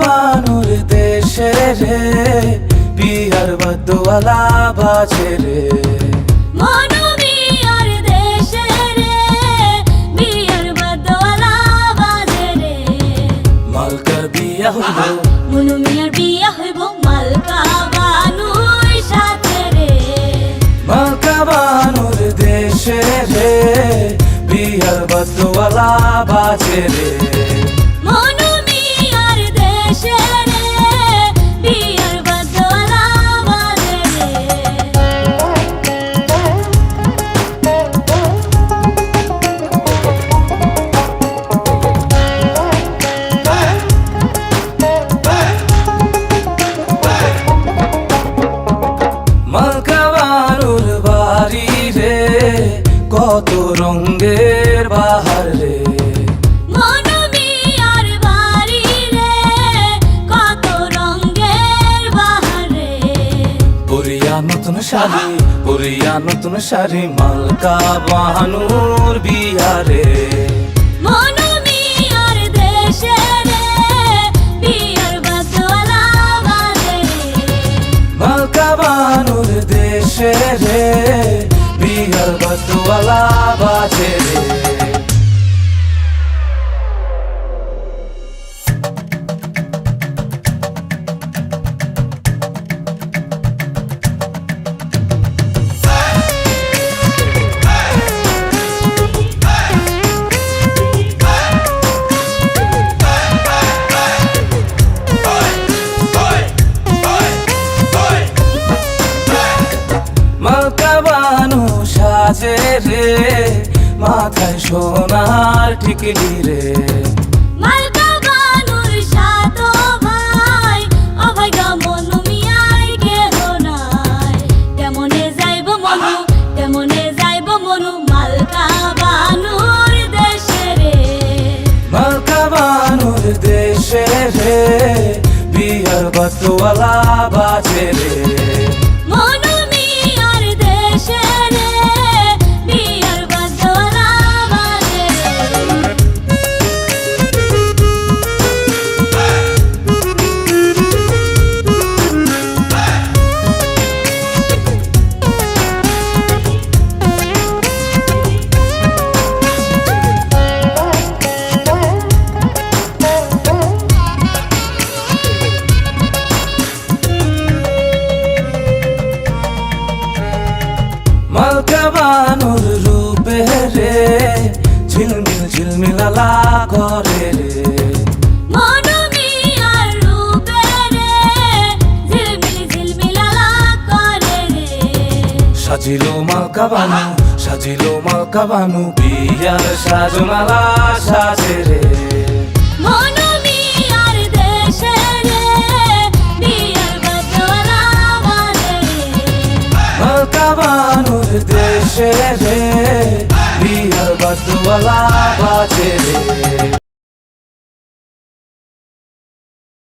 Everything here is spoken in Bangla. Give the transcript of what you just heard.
বানুর দেশে রে বিহার বদওয়ালা বাজে রে মনু মিয়ার দেশে রে বিয়ার বদওয়ালা বাজে রে মালকার বিয়া হইব মনু মিয়ার বিয়া হইব মালকা বানুর সাথে রে মালকা বানুর দেশে রে বিহার বদওয়ালা বাজে রে মনু মিয়ার দেশে রে বিয়ার বদওয়ালা বাজে রে মালকা বানুর বাড়ি রে কত রঙের বাহার রে মনু মিয়ার বাড়ি রে কত রঙের বাহার রে পরিয়া নতুন শাড়ি মালকা বানুর বিহারে মনু মিয়ার দেশে রে বিয়ার বদওয়ালা বাজে রে মালকা বানুর দেশে রে বিহার বদওয়ালা বাজে রে মালকা বানু সাজে রে মাথায় সোনার টিকলি রে মালকা বানুর সাতো ভাই অভাই গা মনু মিয়ার কেহ নাই কেমনে যাইব মনু মালকা বানুর দেশে রে মালকা বানুর দেশে রে বিহার বদওয়ালা বাজে রে মনু মিয়ার দেশে রে বিয়ার বদওয়ালা বাজে রে মালকা বানুর রূপে রে ঝিলমিলালা করে রে মনু মিয়ার রূপে রে ঝিলমিলালা করে রে সাজিলো মালকা বানু বিয়ার সাজনালা সাজে রে মনু মিয়ার দেশে রে বিয়ার বদওয়ালা বাজে রে মালকা বানুর দেশে রে বিহার বদওয়ালা বাজে রে।